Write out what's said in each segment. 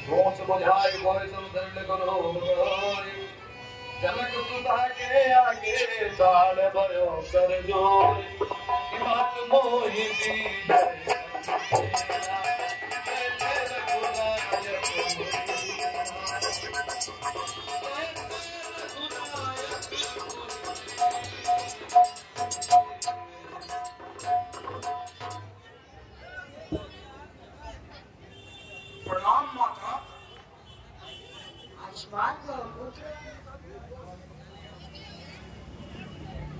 सोच बुझाई कोई सुंदर करो जनक सुता के आगे साल भरो कर जोर बात मोहि दी प्रणाम माता। आशीर्वाद करो पुत्र।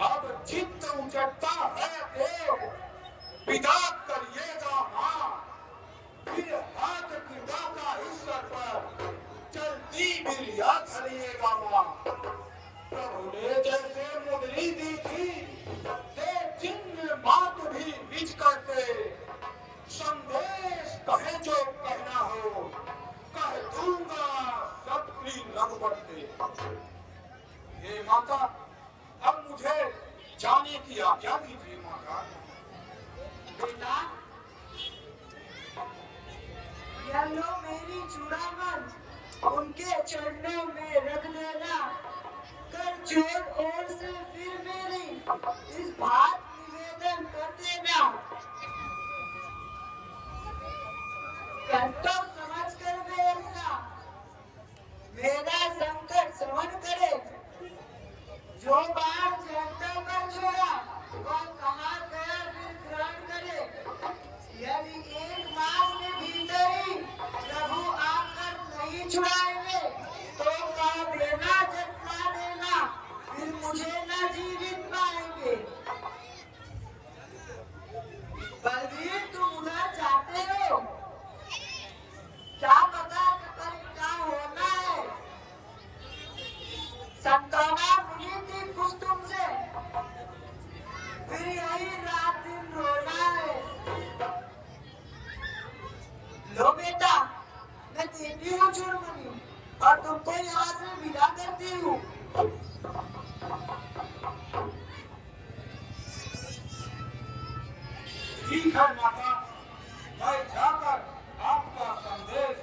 अब चित्त उचटता है देव, पिता करिएगा मां, फिर हाथ पिता का ईश्वर पर चलती बिलिया धरिएगा मां। प्रभु ने जैसे मुद्री दी थी, ते चिन्ह बात भी बीच करते, संदेश कहे जो कहना हो, कह दूंगा जब भी लग बढ़ते। हे माता, अब मुझे जाने की आज्ञा दीजिए माता। बेटा, यह लो मेरी चूड़ामणि, उनके चरणों में रख देना। कर जोर और से फिर मेरी इस बात निवेदन कर देना। संतोष समझ कर मेरा संकट श्रवण करे। जो बार जनता पर छोड़ा वह कहाँ गया फिर ग्रहण करे। यदि 1 मास के भीतर ही प्रभु आकर नहीं छुड़ाएंगे तो कह देना जतना देना, फिर मुझे न जीवित पाएंगे। बलवीर, तुम उधर जाते हो, क्या पता क्या होना है। संताना मिली थी कुछ तुमसे, फिर यही रात दिन रोना है। लो बेटा, मैं देती हूँ चूड़मणि और तुमको यहाँ से विदा करती हूँ। ठीक है माता, मैं जाकर आपका संदेश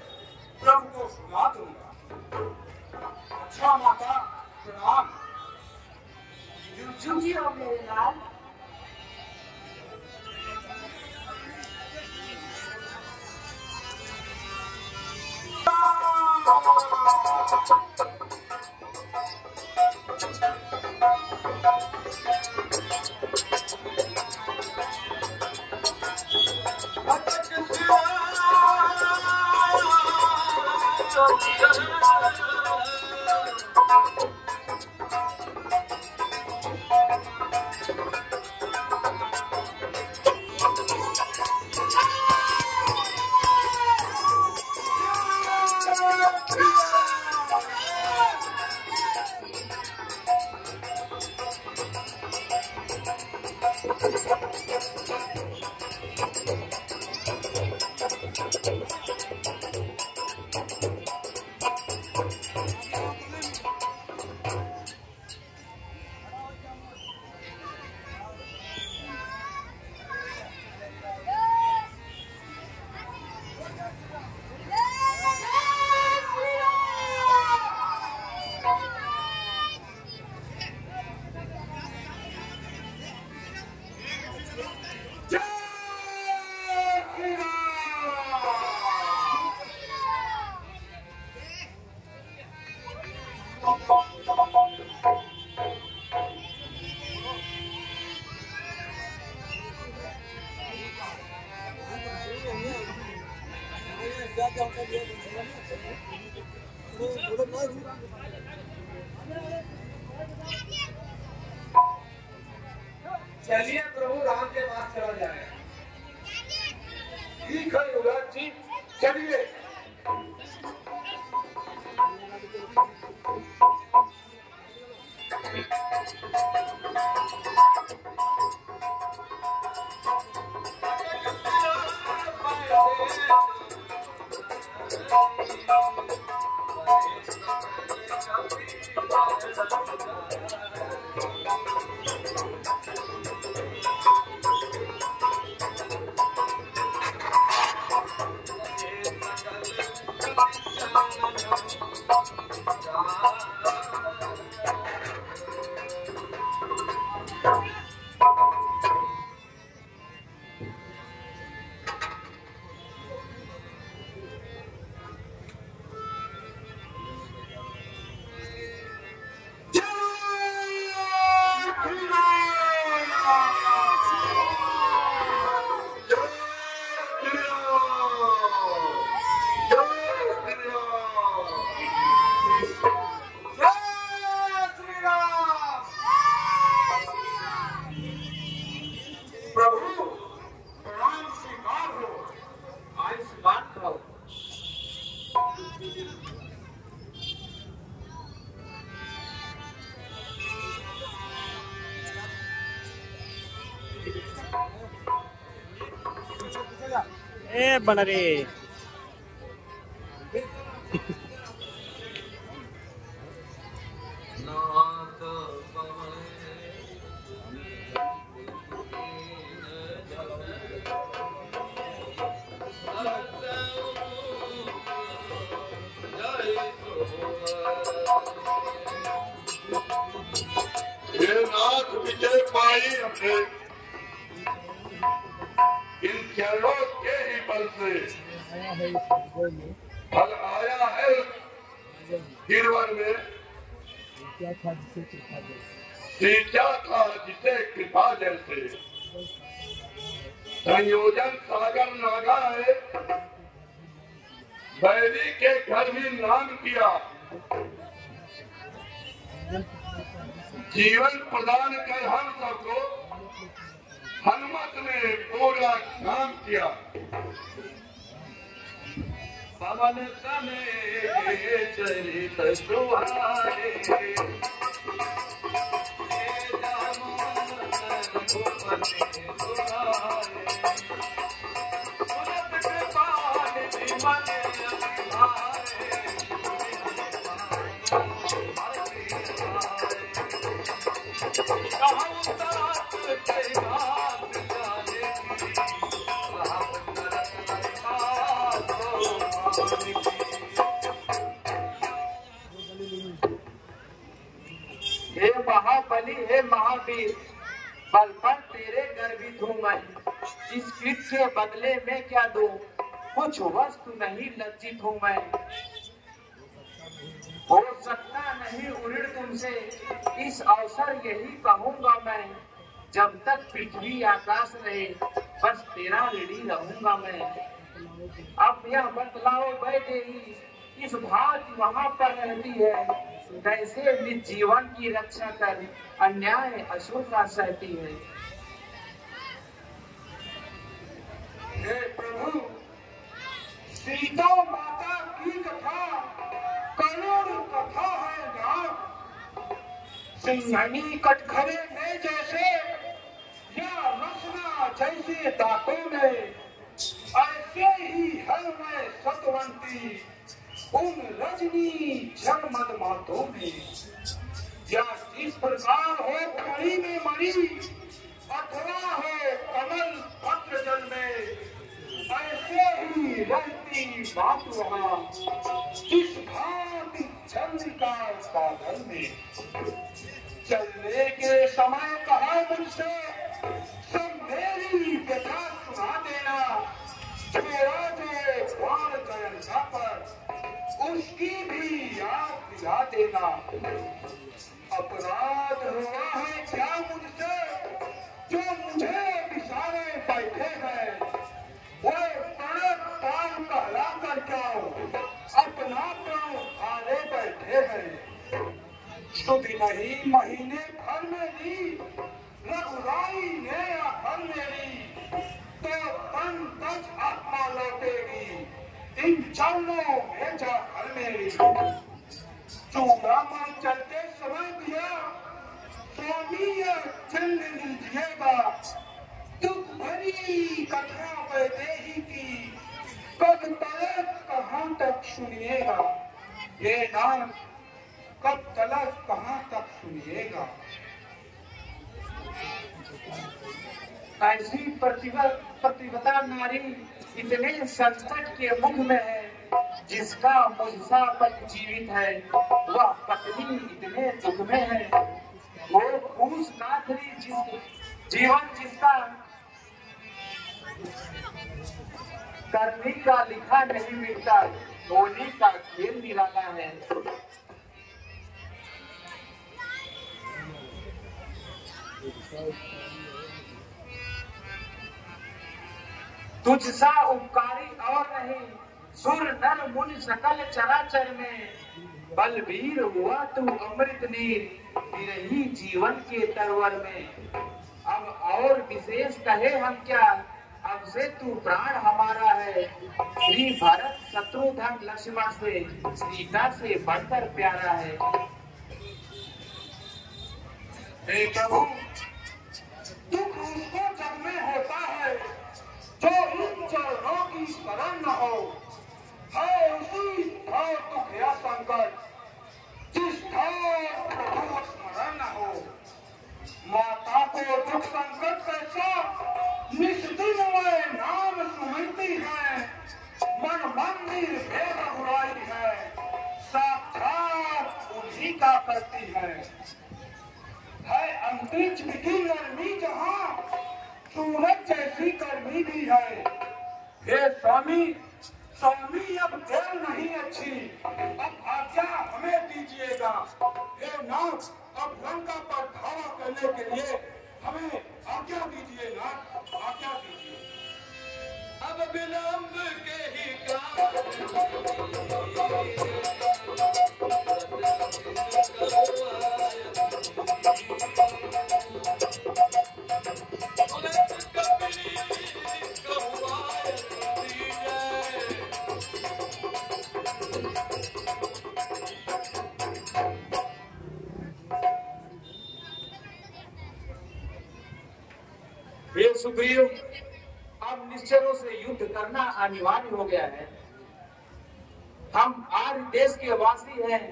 प्रभु को सुना दूंगा। अच्छा माता, प्रणाम। जी हो मेरे लाल। चलिए प्रभु राम के पास चला जाए। ठीक है युवराज जी, चलिए। ए बन रे ये नाथ विजय पाई हमने इन चरणों के ही बल से फल आया है गिरवन में सींचा था जिसे कृपा जैसे संयोजन सागर नागा है बैरी के घर भी नाम किया जीवन प्रदान कर हम सबको हनुमत ने पूरा काम किया पवन तने चरित सुहाए हे महाबली हे महावीर बल पर तेरे गर्वित हूँ मैं इस कीट के बदले में क्या दूं कुछ वस्तु नहीं लज्जित हूँ मैं हो सकता नहीं उड़िड़ तुमसे इस अवसर यही कहूंगा मैं जब तक पृथ्वी आकाश रहे बस तेरा ऋणी रहूंगा मैं अब यह बतलाओ बैदेही इस भांति वहां पर रहती है कैसे निज जीवन की रक्षा कर अन्याय असुर का सहती है। हे प्रभु सीता माता की कथा करुण कथा है ना सिंहनी कटघरे में जैसे या रचना जैसे दांतों में ऐसे ही हर में सतवंती उन रजनी जगमग मातों में या इस प्रकार हो कड़ी में मरी अथवा हो कमल पत्र जल में ऐसे ही रहती बात वहाँ जिस भांति चंद्रिका सागर में चलने के समय कहा मुझसे सब मेरी व्यथा सुना देना मेरा जो बाण गया पर उसकी भी याद दिला देना अपराध हुआ है क्या मुझसे जो मुझे बिसारे बैठे हैं वो बड़े पाल कहला कर जाओ अपना प्राण हारे बैठे हैं शुद्ध नहीं महीने भर में ली रघुराई ने आखर मेरी तो तन तक आत्मा लौटेगी इन चरणों में जाकर मेरी चूड़ामण चलते समय दिया स्वामी चंद दीजिएगा दुख भरी कथा वैदेही की कब तलक कहाँ तक सुनिएगा ये नाम कब तलक कहाँ तक सुनिएगा। ऐसी प्रतिभा नारी इतने संकट के मुख में है जिसका मुझसा पति जीवित है, वह पत्नी इतने दुख में है। वो फूस काथरी जीवन जिसका करनी का लिखा नहीं मिलता, होली का खेल निराला है। तुझसा उपकारी और नहीं, सुर नर मुनि सकल चराचर में, बलवीर हुआ तू अमृत नीर विरही जीवन के तरवर में। अब और विशेष कहे हम क्या, अब से तू प्राण हमारा है। श्री भरत शत्रुघ्न लक्ष्मण से सीता से बढ़कर प्यारा है। हे प्रभु, दुख उसको जग में होता है जो इन चरणों की शरण न हो। है उसी घोर दुख या संकट जिस घोर प्रभु स्मरण न हो। माता को दुख संकट कैसा निस्दिन वह नाम सुनती है। मन मंदिर भेद बुराई है, साक्षात उन्हीं का करती है। अंतरिक्ष की नरमी जहाँ सूरज जैसी गर्मी भी है। हे स्वामी, स्वामी अब देर नहीं अच्छी, अब आज्ञा हमें दीजिएगा। हे नाथ, अब लंका पर धावा करने के लिए हमें आज्ञा दीजिए नाथ, आज्ञा दीजिए। अब विलंब के ही काम सुग्रीव, अब निश्चरों से युद्ध करना अनिवार्य हो गया है। हम आर्य देश के वासी हैं,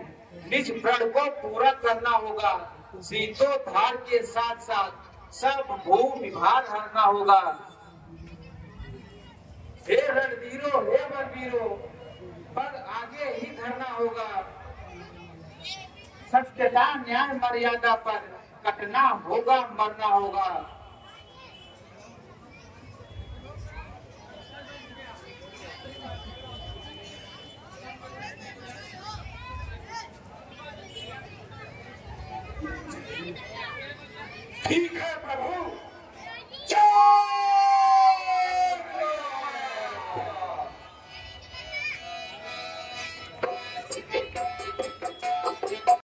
निज प्रण को पूरा करना होगा। सीतोद्धार के साथ साथ सब भू विभार हरना होगा। हे रणवीरों, हे बलवीरों, पग आगे ही धरना होगा। सत्यता न्याय मर्यादा पर कटना होगा, मरना होगा। ठीक है प्रभु,